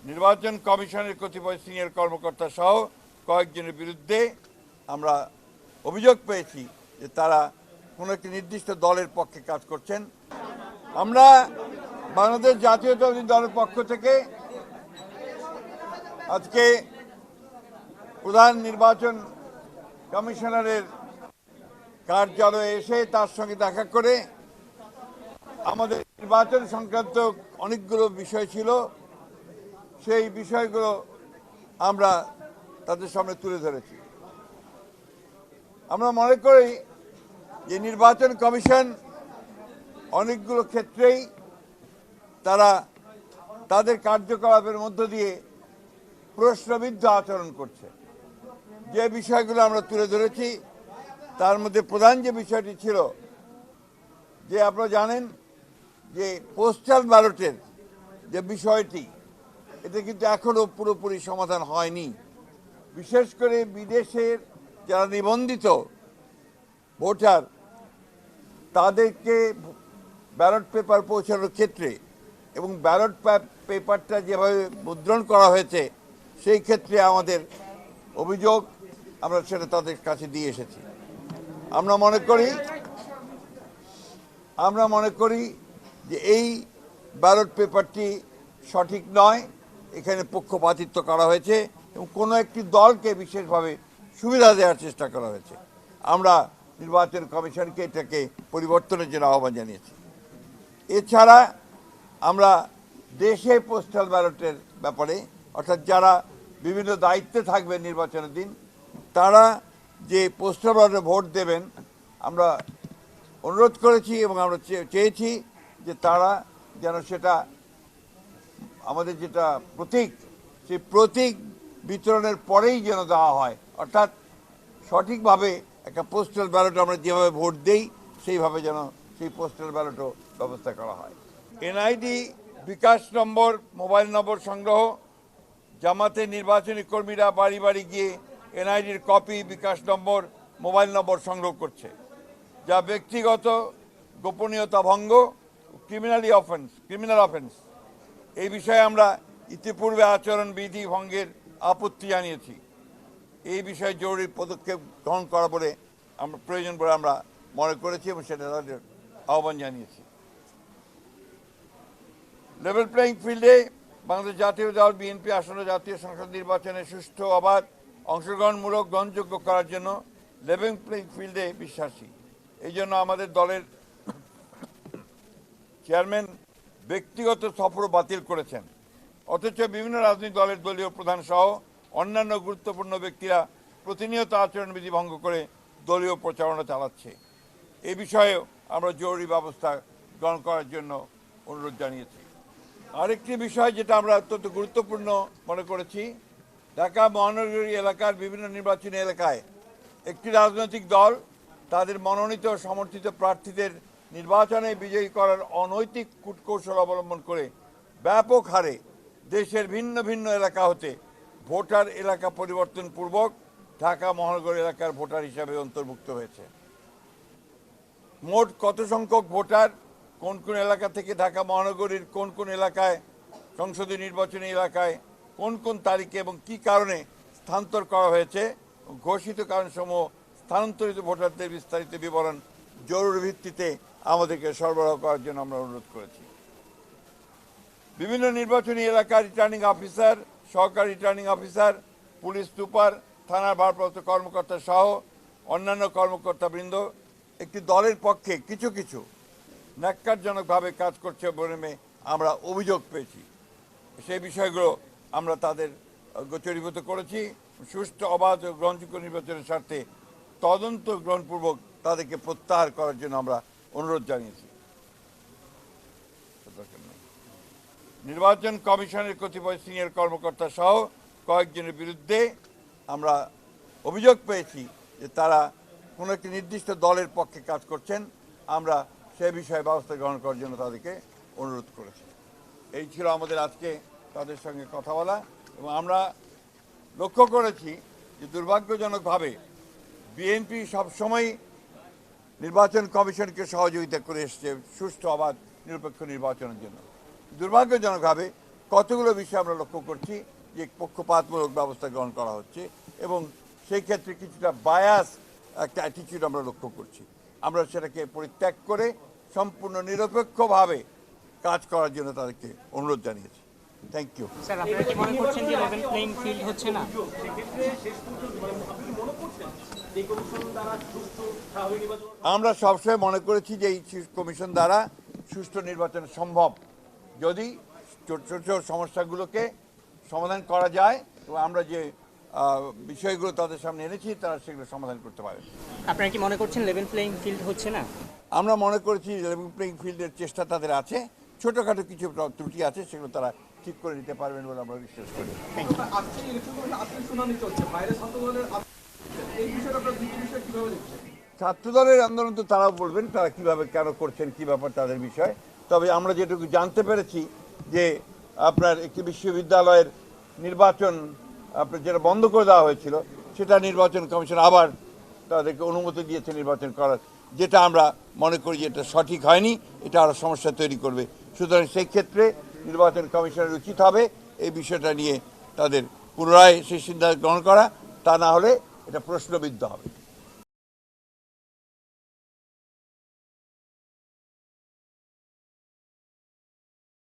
নির্বাচন কমিশনের কতিপয় সিনিয়র কর্মকর্তা সহ কয়েকজনের বিরুদ্ধে আমরা অভিযোগ পেয়েছি যে তারা কোনো একটি নির্দিষ্ট দলের পক্ষে কাজ করছেন। আমরা বাংলাদেশ জাতীয়তাবাদী দলের পক্ষ থেকে আজকে প্রধান নির্বাচন কমিশনারের কার্যালয়ে এসে তার সঙ্গে দেখা করে আমাদের নির্বাচন সংক্রান্ত অনেকগুলো বিষয় ছিল, সেই বিষয়গুলো আমরা তাদের সামনে তুলে ধরেছি। আমরা মনে করি যে নির্বাচন কমিশন অনেকগুলো ক্ষেত্রেই তারা তাদের কার্যকলাপের মধ্য দিয়ে প্রশ্নবিদ্ধ আচরণ করছে। যে বিষয়গুলো আমরা তুলে ধরেছি তার মধ্যে প্রধান যে বিষয়টি ছিল যে আপনারা জানেন যে পোস্টাল ব্যালটের যে বিষয়টি, এটা কিন্তু এখনও পুরোপুরি সমাধান হয়নি। বিশেষ করে বিদেশের যারা নিবন্ধিত ভোটার তাদেরকে ব্যালট পেপার পৌঁছানোর ক্ষেত্রে এবং ব্যালট পেপারটা যেভাবে মুদ্রণ করা হয়েছে সেই ক্ষেত্রে আমাদের অভিযোগ আমরা সেটা তাদের কাছে দিয়ে এসেছি। আমরা মনে করি যে এই ব্যালট পেপারটি সঠিক নয়, এখানে পক্ষপাতিত্ব করা হয়েছে এবং কোনো একটি দলকে বিশেষভাবে সুবিধা দেওয়ার চেষ্টা করা হয়েছে। আমরা নির্বাচন কমিশনকে এটাকে পরিবর্তনের জন্য আহ্বান জানিয়েছি। এছাড়া আমরা দেশে পোস্টাল ব্যালটের ব্যাপারে, অর্থাৎ যারা বিভিন্ন দায়িত্বে থাকবে নির্বাচনের দিন, তারা যে পোস্টাল ব্যালটে ভোট দেবেন আমরা অনুরোধ করেছি এবং আমরা চেয়েছি যে তারা যেন সেটা আমাদের যেটা প্রতীক, সেই প্রতীক বিতরণের পরেই যেন দেওয়া হয়, অর্থাৎ সঠিকভাবে একটা পোস্টাল ব্যালট আমরা যেভাবে ভোট দেই সেইভাবে যেন সেই পোস্টাল ব্যালটও ব্যবস্থা করা হয়। এনআইডি বিকাশ নম্বর, মোবাইল নম্বর সংগ্রহ, জামাতের নির্বাচনী কর্মীরা বাড়ি বাড়ি গিয়ে এনআইডির কপি, বিকাশ নম্বর, মোবাইল নম্বর সংগ্রহ করছে, যা ব্যক্তিগত গোপনীয়তা ভঙ্গ, ক্রিমিনাল অফেন্স। এই বিষয়ে আমরা ইতিপূর্বে আচরণবিধি ভঙ্গের আপত্তি জানিয়েছি। এই বিষয়ে জরুরি পদক্ষেপ গ্রহণ করা বলে আমরা প্রয়োজন বলে আমরা মনে করেছি এবং সেটা তাদের আহ্বান জানিয়েছি। লেভেল প্লেয়িং ফিল্ডে বাংলাদেশ জাতীয় দল বিএনপি আসন্ন জাতীয় সংসদ নির্বাচনে সুষ্ঠু, অবাধ, অংশগ্রহণমূলক, গ্রহণযোগ্য করার জন্য লেভেল প্লেয়িং ফিল্ডে বিশ্বাসী। এই জন্য আমাদের দলের চেয়ারম্যান ব্যক্তিগত সফর বাতিল করেছেন, অথচ বিভিন্ন রাজনৈতিক দলের দলীয় প্রধান সহ অন্যান্য গুরুত্বপূর্ণ ব্যক্তিরা প্রতিনিয়ত আচরণবিধি ভঙ্গ করে দলীয় প্রচারণা চালাচ্ছে। এই বিষয়েও আমরা জরুরি ব্যবস্থা গ্রহণ করার জন্য অনুরোধ জানিয়েছি। আরেকটি বিষয় যেটা আমরা অত্যন্ত গুরুত্বপূর্ণ মনে করেছি, ঢাকা মহানগরী এলাকার বিভিন্ন নির্বাচনী এলাকায় একটি রাজনৈতিক দল তাদের মনোনীত সমর্থিত প্রার্থীদের নির্বাচনে বিজয়ী করার অনৈতিক কূটকৌশল অবলম্বন করে ব্যাপক হারে দেশের ভিন্ন ভিন্ন এলাকা হতে ভোটার এলাকা পরিবর্তন পূর্বক ঢাকা মহানগর এলাকার ভোটার হিসাবে অন্তর্ভুক্ত হয়েছে। মোট কত সংখ্যক ভোটার কোন কোন এলাকা থেকে ঢাকা মহানগরীর কোন কোন এলাকায় সংসদীয় নির্বাচনী এলাকায় কোন কোন তারিখে এবং কী কারণে স্থানান্তর করা হয়েছে, ঘোষিত কারণসমূহ স্থানান্তরিত ভোটারদের বিস্তারিত বিবরণ জরুরি ভিত্তিতে আমাদেরকে সরবরাহ করার জন্য আমরা অনুরোধ করেছি। বিভিন্ন নির্বাচনী এলাকার রিটার্নিং অফিসার, সহকারী রিটার্নিং অফিসার, পুলিশ সুপার, থানার ভারপ্রাপ্ত কর্মকর্তা সহ অন্যান্য কর্মকর্তাবৃন্দ একটি দলের পক্ষে কিছু কিছু ন্যাক্কারজনকভাবে কাজ করছে বলে আমরা অভিযোগ পেয়েছি। সেই বিষয়গুলো আমরা তাদের গোচরীভূত করেছি। সুষ্ঠু, অবাধ ও গ্রহণযোগ্য নির্বাচনের স্বার্থে তদন্ত গ্রহণপূর্বক তাদেরকে প্রত্যাহার করার জন্য আমরা অনুরোধ জানিয়েছি। নির্বাচন কমিশনের কতিপয় সিনিয়র কর্মকর্তা সহ কয়েকজনের বিরুদ্ধে আমরা অভিযোগ পেয়েছি যে তারা কোনো একটি নির্দিষ্ট দলের পক্ষে কাজ করছেন। আমরা সে বিষয়ে ব্যবস্থা গ্রহণ করার জন্য তাদেরকে অনুরোধ করেছি। এই ছিল আমাদের আজকে তাদের সঙ্গে কথা বলা, এবং আমরা লক্ষ্য করেছি যে দুর্ভাগ্যজনকভাবে বিএনপি সবসময় নির্বাচন কমিশনকে সহযোগিতা করে এসছে সুষ্ঠু, অবাধ, নিরপেক্ষ নির্বাচনের জন্য। দুর্ভাগ্যজনকভাবে কতগুলো বিষয় আমরা লক্ষ্য করছি যে পক্ষপাতমূলক ব্যবস্থা গ্রহণ করা হচ্ছে এবং সেই ক্ষেত্রে কিছুটা বায়াস একটা অ্যাটিটিউড আমরা লক্ষ্য করছি। আমরা সেটাকে পরিত্যাগ করে সম্পূর্ণ নিরপেক্ষভাবে কাজ করার জন্য তাদেরকে অনুরোধ জানিয়েছি। Thank you. স্যার, আপনারা কি মনে করছেন যে লেভেল প্লেইং ফিল্ড হচ্ছে না? আমরা সবসময় মনে করেছি যে এই কমিশন দ্বারা সুষ্ঠু নির্বাচন সম্ভব যদি ছোট ছোট সমস্যাগুলোকে সমাধান করা যায় এবং আমরা যে বিষয়গুলো তাদের সামনে এনেছি তারা সেগুলো সমাধান করতে পারে। আপনারা কি মনে করছেন লেভেল প্লেইং ফিল্ড হচ্ছে না? আমরা মনে করেছি লেভেল প্লেইং ফিল্ডের চেষ্টা তাদের আছে, ছোটোখাটো কিছু ত্রুটি আছে সেগুলো তারা ঠিক করে নিতে পারবেন বলে আমরা বিশ্বাস করি। ছাত্রদলের আন্দোলন তো তারাও বলবেন তারা কিভাবে কেন করছেন কী ব্যাপার তাদের বিষয়। তবে আমরা যেটুকু জানতে পেরেছি যে আপনার একটি বিশ্ববিদ্যালয়ের নির্বাচন আপনার যেটা বন্ধ করে দেওয়া হয়েছিল সেটা নির্বাচন কমিশন আবার তাদেরকে অনুমতি দিয়েছে নির্বাচন করার, যেটা আমরা মনে করি যে এটা সঠিক হয়নি, এটা আরও সমস্যা তৈরি করবে। সুতরাং সেই ক্ষেত্রে নির্বাচন কমিশনের উচিত হবে এই বিষয়টা নিয়ে তাদের পুনরায় সেই সিদ্ধান্ত গ্রহণ করা, তা না হলে এটা প্রশ্নবিদ্ধ হবে।